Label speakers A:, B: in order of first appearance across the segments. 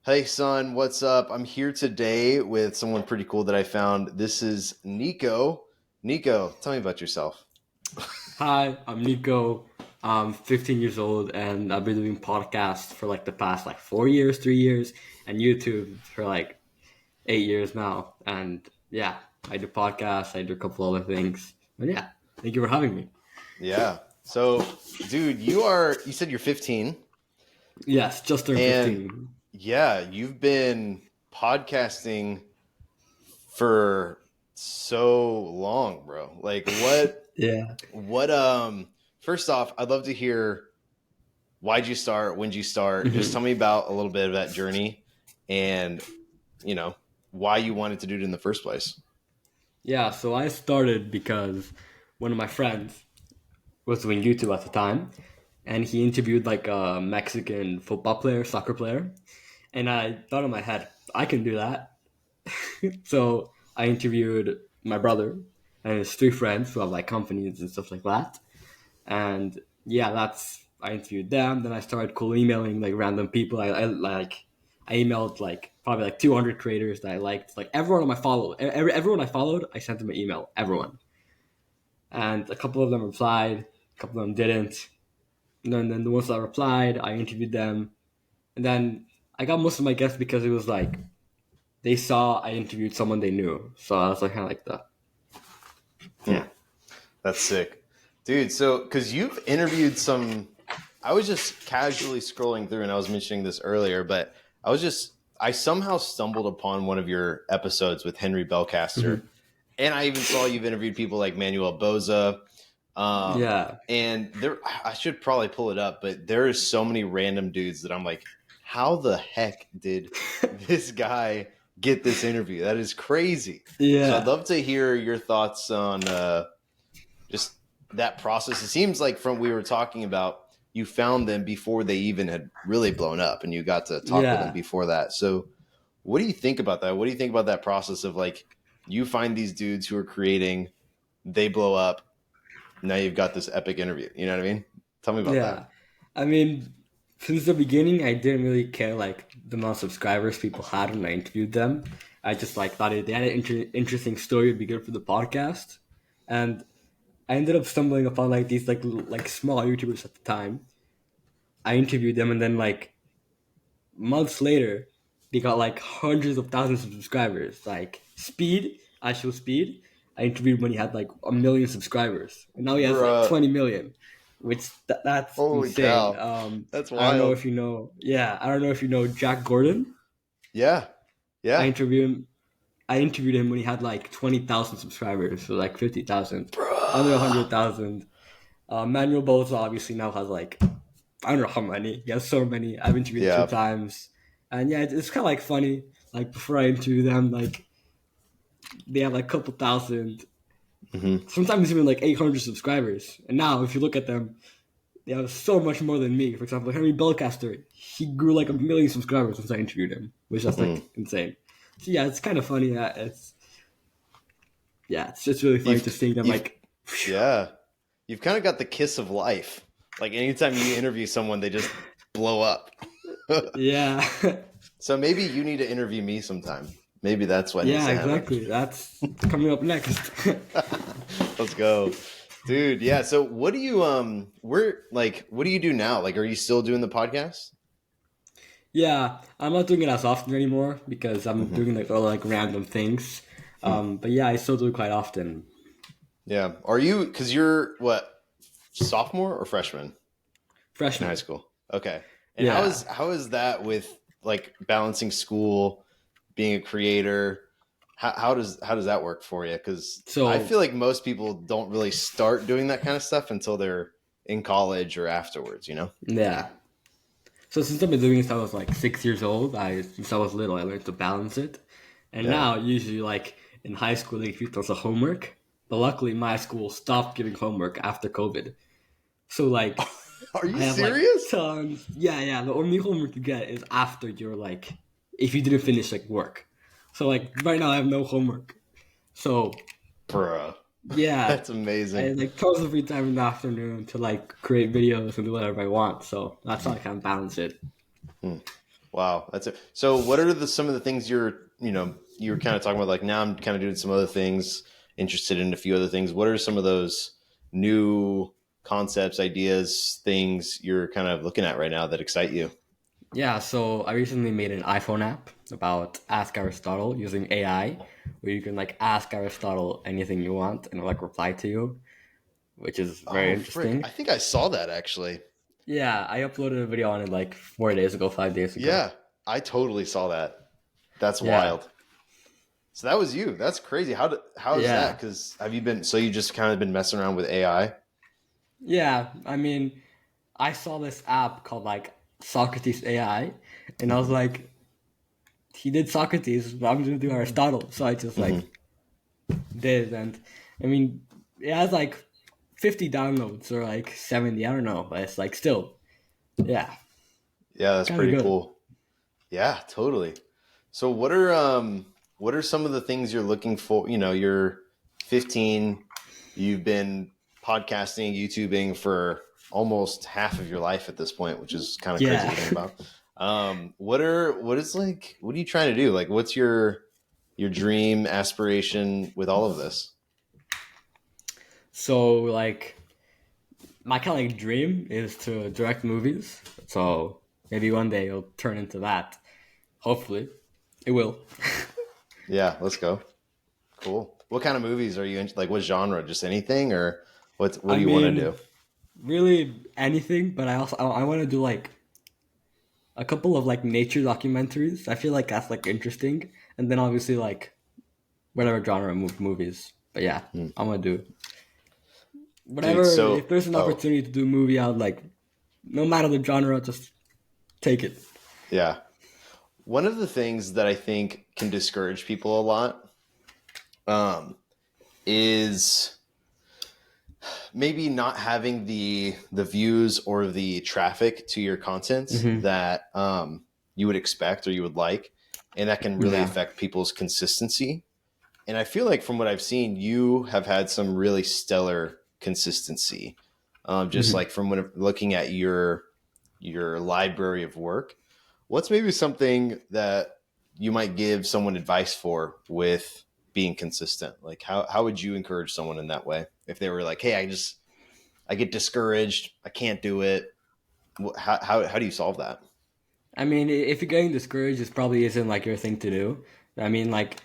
A: Hey, son, what's up? I'm here today with someone pretty cool that I found. This is Nico. Nico, tell me about yourself.
B: Hi, I'm Nico. I'm 15 years old and I've been doing podcasts for like the past 4 years, 3 years, and YouTube for 8 years now. And yeah, I do podcasts, I do a couple other things. And yeah, thank you for having me.
A: Yeah. So, dude, you said you're 15,
B: Yes, just turned
A: and
B: 15.
A: yeah, you've been podcasting for so long, bro. Like
B: Yeah.
A: what first off, I'd love to hear why'd you start, when'd you start? Just tell
B: Mhm.
A: me about a little bit of that journey and, you know, why you wanted to do it in the first place.
B: Yeah, so I started because one of my friends was doing YouTube at the time and he interviewed like a Mexican football player, soccer player. And I thought in my head, I can do that. So I interviewed my brother and his three friends who have like companies and stuff like that. And yeah, that's I interviewed them. Then I started cold emailing like random people. I emailed like probably like 200 creators that I liked. Like everyone on my follow, everyone I followed, I sent them an email. Everyone, and a couple of them replied, a couple of them didn't. And then the ones that replied, I interviewed them, and then I got most of my guests because it was like they saw I interviewed someone they knew. So I was like kind of like that.
A: Hmm.
B: Yeah.
A: That's sick. Dude, so because you've interviewed some, I was just casually scrolling through and I was mentioning this earlier, but I somehow stumbled upon one of your episodes with Henry Belcaster.
B: Mhm.
A: And I even saw you've interviewed people like Manuel Bozo.
B: Yeah.
A: And I should probably pull it up, but there is so many random dudes that I'm like, how the heck did this guy get this interview? That is crazy. So I'd
B: Yeah.
A: love to hear your thoughts on just that process. It seems like from we were talking about, you found them before they even had really blown up, and you got to talk with them
B: Yeah.
A: before that. So, what do you think about that? What do you think about that process of like you find these dudes who are creating, they blow up, now you've got this epic interview. You know what I mean? Tell me about that.
B: Yeah. I mean, since the beginning, I didn't really care like the amount of subscribers people had when I interviewed them. I just like thought they had an interesting story would be good for the podcast, and I ended up stumbling upon like these like small YouTubers at the time. I interviewed them, and then like months later, they got like hundreds of thousands of subscribers. Like Speed, Speed. I interviewed when he had like 1 million subscribers, and now he has like
A: Bruh.
B: 20 million, which that's
A: Holy
B: insane.
A: cow. That's
B: I don't know
A: wild.
B: if you know. Yeah, I don't know if you know Jack Gordon.
A: Yeah.
B: I
A: Yeah.
B: interviewed him. I interviewed him when he had like 20,000 subscribers, so like 50,000, under
A: Bruh.
B: 100,000. Manuel Bozo obviously now has like I don't know how many. He has so many. I've interviewed two
A: Yeah.
B: times, and yeah, it's kind of like funny. Like before I interview them, like they have like a couple thousand,
A: Hmm.
B: sometimes even like 800 subscribers. And now, if you look at them, they have so much more than me. For example, Henry Belcaster, he grew like 1 million subscribers since I interviewed him, which is
A: Hmm.
B: like insane. So yeah, it's kind of funny. It's just really funny
A: You've,
B: to see them
A: you've,
B: like,
A: yeah. You've kind of got the kiss of life. Like anytime you interview someone, they just blow up.
B: yeah,
A: So maybe you need to interview me sometime. Maybe that's what needs
B: yeah,
A: to happen.
B: exactly. That's coming up next.
A: Let's go. Dude, yeah. So what do you do now? Like, are you still doing the podcast?
B: Yeah, I'm not doing it as often anymore because I'm
A: Hmm.
B: doing like all like random things. But yeah, I still do it quite often.
A: Yeah. Are you, because you're what, sophomore or freshman in high
B: Freshman.
A: school? Okay. And
B: Yeah.
A: how is that with like balancing school, being a creator? How does that work for you? Because I
B: So
A: feel like most people don't really start doing that kind of stuff until they're in college or afterwards, you know?
B: yeah. So since I've been doing this, I was like 6 years old. I since I was little, I learned to balance it, and
A: Yeah.
B: now usually like in high school they give us a homework. But luckily, my school stopped giving homework after COVID. So like
A: Are you
B: I have like
A: serious?
B: tons. Yeah, yeah. The only homework you get is after you're like if you didn't finish like work. So like right now I have no homework. So
A: Bruh.
B: yeah,
A: That's
B: I
A: amazing.
B: had like tons of free time in the afternoon to like create videos and do whatever I want. So that's how I kind of balance it.
A: Hmm. Wow, that's it. So, what are some of the things you were kind of talking about? Like now, I'm kind of doing some other things, interested in a few other things. What are some of those new concepts, ideas, things you're kind of looking at right now that excite you?
B: Yeah, so I recently made an iPhone app about Ask Aristotle using AI, where you can like ask Aristotle anything you want and it'll like reply to you, which is very
A: Oh, frick!
B: interesting.
A: I think I saw that actually.
B: Yeah, I uploaded a video on it like 4 days ago, 5 days ago.
A: Yeah, I totally saw that. That's
B: Yeah,
A: wild. So that was you. That's crazy. How is that?
B: yeah,
A: Because have you been? So you just kind of been messing around with AI?
B: yeah. I mean, I saw this app called like Socrates AI, and I was
A: Hmm.
B: like, he did Socrates, but I'm gonna do Aristotle. So I just like
A: Hmm.
B: did, and I mean, it has like 50 downloads or like 70, I don't know, but it's like still, yeah,
A: Yeah, that's
B: kind of
A: pretty
B: good.
A: cool. Yeah, totally. So what are some of the things you're looking for? You're 15, you've been podcasting, YouTubing for almost half of your life at this point, which is kind of crazy
B: Yeah.
A: to think about. What are you trying to do? Like what's your dream aspiration with all of this?
B: So like my kind of like dream is to direct movies. So maybe one day it'll turn into that. Hopefully, it will.
A: Yeah, let's go. Cool. What kind of movies are you in? Like what genre? Just anything or what
B: I
A: do you want to do?
B: mean, really anything, but I want to do like a couple of like nature documentaries. I feel like that's like interesting, and then obviously like whatever genre of movies. But yeah,
A: Hmm.
B: I'm gonna do
A: Dude,
B: whatever. If
A: so
B: there's an
A: oh,
B: opportunity to do a movie, I'd like no matter the genre, just take it.
A: yeah. One of the things that I think can discourage people a lot um, is maybe not having the views or the traffic to your content
B: Hmm.
A: that you would expect or you would like, and that can really
B: Yeah.
A: affect people's consistency. And I feel like from what I've seen, you have had some really stellar consistency. Just
B: Hmm.
A: like from when looking at your library of work, what's maybe something that you might give someone advice for with being consistent? Like how would you encourage someone in that way if they were like, hey, I get discouraged, I can't do it. How do you solve that?
B: I mean, if you're getting discouraged, it probably isn't like your thing to do. I mean, like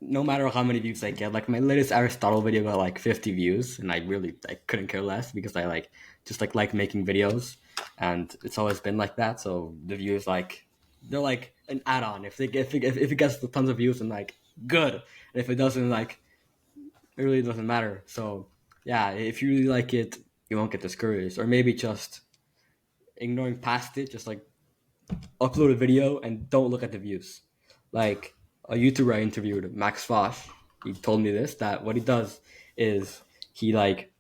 B: no matter how many views I get, like my latest Aristotle video got like 50 views, and I really like couldn't care less because I like just like making videos, and it's always been like that. So the views like they're like an add-on. If it gets tons of views, then like good. And if it doesn't, like it really doesn't matter. So yeah, if you really like it, you won't get discouraged, or maybe just ignoring past it, just like upload a video and don't look at the views. Like a YouTuber I interviewed, Max Fosh, he told me this that what he does is he like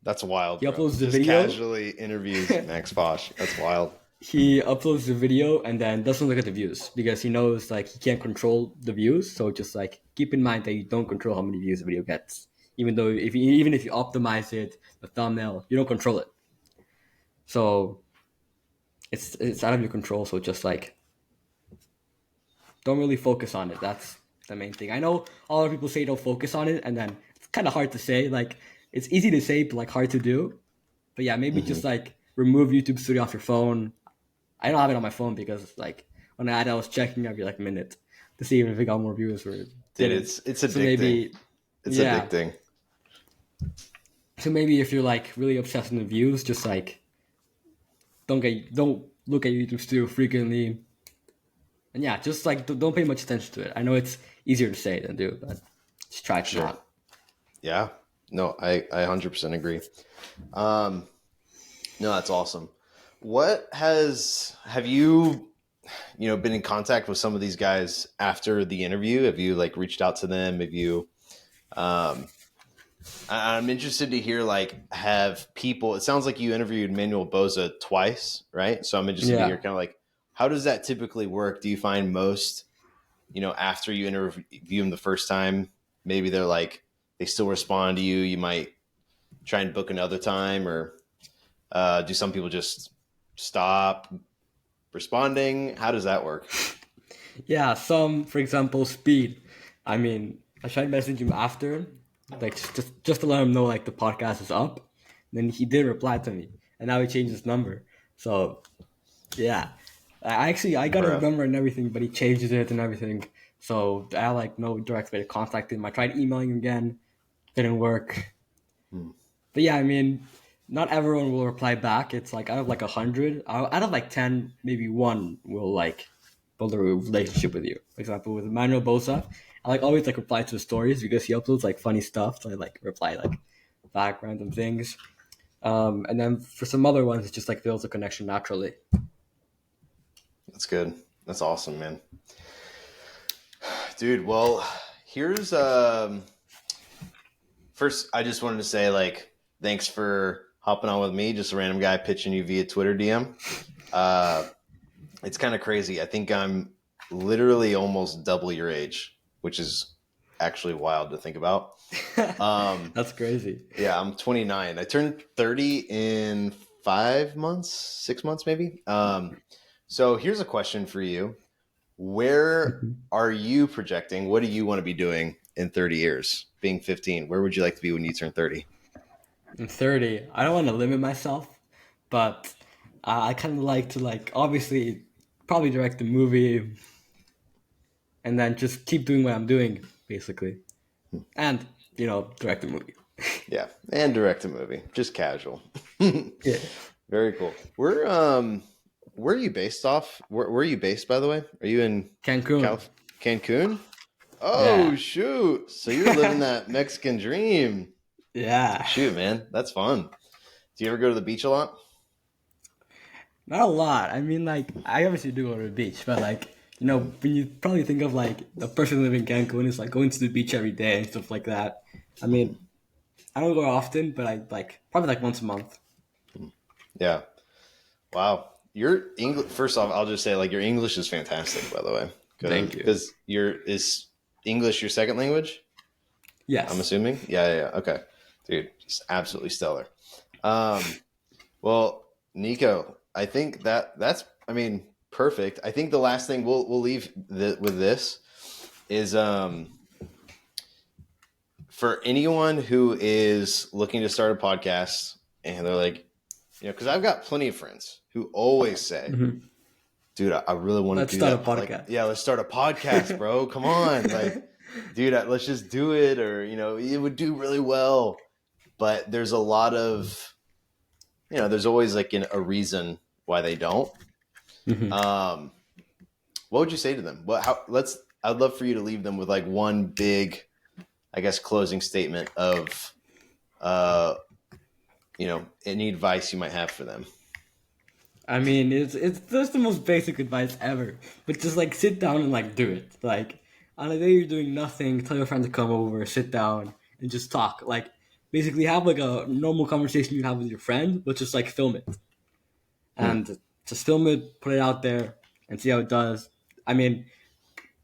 A: That's wild,
B: he
A: bro.
B: uploads the
A: Just
B: video,
A: casually interviews Max Fosh. That's wild.
B: he uploads the video and then doesn't look at the views because he knows like he can't control the views. So just like keep in mind that you don't control how many views the video gets. Even though even if you optimize it, the thumbnail, you don't control it. So it's out of your control. So just like don't really focus on it. That's the main thing. I know a lot of people say don't focus on it, and then it's kind of hard to say. Like it's easy to say, but like hard to do. But yeah, maybe
A: Hmm.
B: just like remove YouTube Studio off your phone. I don't have it on my phone because like when I was checking every like minute to see if it got more views or it
A: Dude,
B: didn't.
A: it's
B: So
A: addicting.
B: maybe
A: It's
B: yeah.
A: addicting.
B: So maybe if you're like really obsessed with the views, just like don't look at YouTube Studio frequently. And yeah, just like don't pay much attention to it. I know it's easier to say than do, but just try to
A: Sure.
B: not.
A: Yeah. No, I 100% agree. Um, no, that's awesome. Have you, been in contact with some of these guys after the interview? Have you like reached out to them? Have you, um, I'm interested to hear like have people. It sounds like you interviewed Manuel Bozo twice, right? So I'm interested to hear
B: Yeah.
A: kind of like how does that typically work? Do you find most, after you interview them the first time, maybe they're like they still respond to you. You might try and book another time, or do some people just stop? responding? How does that work?
B: Yeah, some, for example, speed. I mean, I tried messaging him after, like just to let him know like the podcast is up. Then he did reply to me, and now he changed his number. So yeah, I got his
A: Bruh.
B: number and everything, but he changes it and everything. So I like no direct way to contact him. I tried emailing him again, didn't work. But yeah, I mean, not everyone will reply back. It's like out of like 100, out of like 10, maybe one will like build a relationship with you. For example, with Manuel Bosa, I like always like reply to his stories because he uploads like funny stuff. So I like reply like back random things. And then for some other ones, it just like builds a connection naturally.
A: That's good. That's awesome, man. Dude, well, here's first I just wanted to say like thanks for hopping on with me, just a random guy pitching you via Twitter DM. It's kind of crazy. I think I'm literally almost double your age, which is actually wild to think about.
B: That's crazy.
A: Yeah, I'm 29. I turned 30 in 5 months, 6 months maybe. So here's a question for you. Where are you projecting? What do you want to be doing in 30 years? Being 15, where would you like to be when you turn 30?
B: I'm 30. I don't want to limit myself, but I kind of like to like obviously probably direct a movie and then just keep doing what I'm doing basically, and direct a movie.
A: Yeah, and direct a movie, just casual.
B: Yeah.
A: Very cool. Where are you based off? Where are you based, by the way? Are you in
B: Cancun.
A: Cancun? Oh,
B: Yeah.
A: shoot. So you're living that Mexican dream.
B: Yeah.
A: Shoot, man. That's fun. Do you ever go to the beach a lot?
B: Not a lot. I mean, like, I obviously do go to the beach, but like, when you probably think of like a person living in Cancun is like going to the beach every day and stuff like that. I mean, I don't go often, but I like probably like once a month.
A: Yeah. Wow. Your English, first off, I'll just say like your English is fantastic, by the way.
B: Thank you.
A: Because is English your second language?
B: Yes.
A: I'm assuming. Yeah. Okay. Dude, just absolutely stellar. Well, Nico, I think that's perfect. I think the last thing we'll leave with this is for anyone who is looking to start a podcast and they're like, because I've got plenty of friends who always say, dude, I really want to do that.
B: Let's start a podcast.
A: Like, yeah, let's start a podcast, bro. Come on. Like, dude, let's just do it. Or, it would do really well. But there's a lot of, there's always like a reason why they don't. What would you say to them? I'd love for you to leave them with like one big, I guess, closing statement of, any advice you might have for them.
B: I mean, it's just the most basic advice ever. But just like sit down and like do it. Like on a day you're doing nothing, tell your friend to come over, sit down and just talk. Like basically have like a normal conversation you have with your friend, but just like film it. And just film it, put it out there, and see how it does. I mean,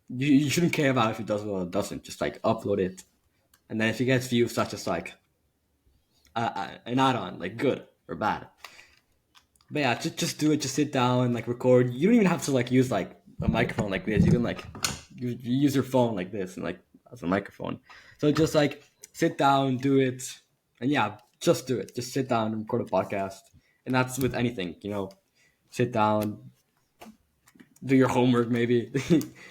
B: you shouldn't care about if it does well or doesn't. Just like upload it, and then if it gets views, such as like an add-on, like good or bad. But yeah, just do it. Just sit down and like record. You don't even have to like use like a microphone like this. You can like you use your phone like this and like as a microphone. So just like sit down, do it, and yeah, just do it. Just sit down and record a podcast, and that's with anything. Sit down, do your homework maybe.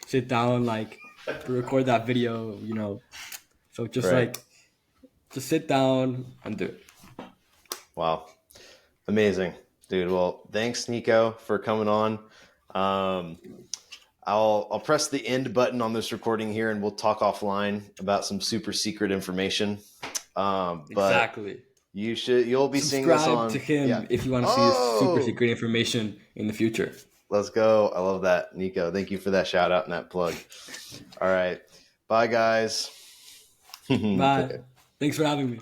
B: Sit down, like record that video. So just
A: Right.
B: just sit down and do it.
A: Wow. Amazing. Dude, well, thanks, Nico, for coming on. I'll press the end button on this recording here, and we'll talk offline about some super secret information. But
B: Exactly.
A: You'll be seeing this on.
B: Subscribe to him
A: Yeah.
B: if you want to see this super secret information in the future.
A: Let's go. I love that, Nico. Thank you for that shout out and that plug. All right. Bye, guys.
B: Bye.
A: Okay.
B: Thanks for having me.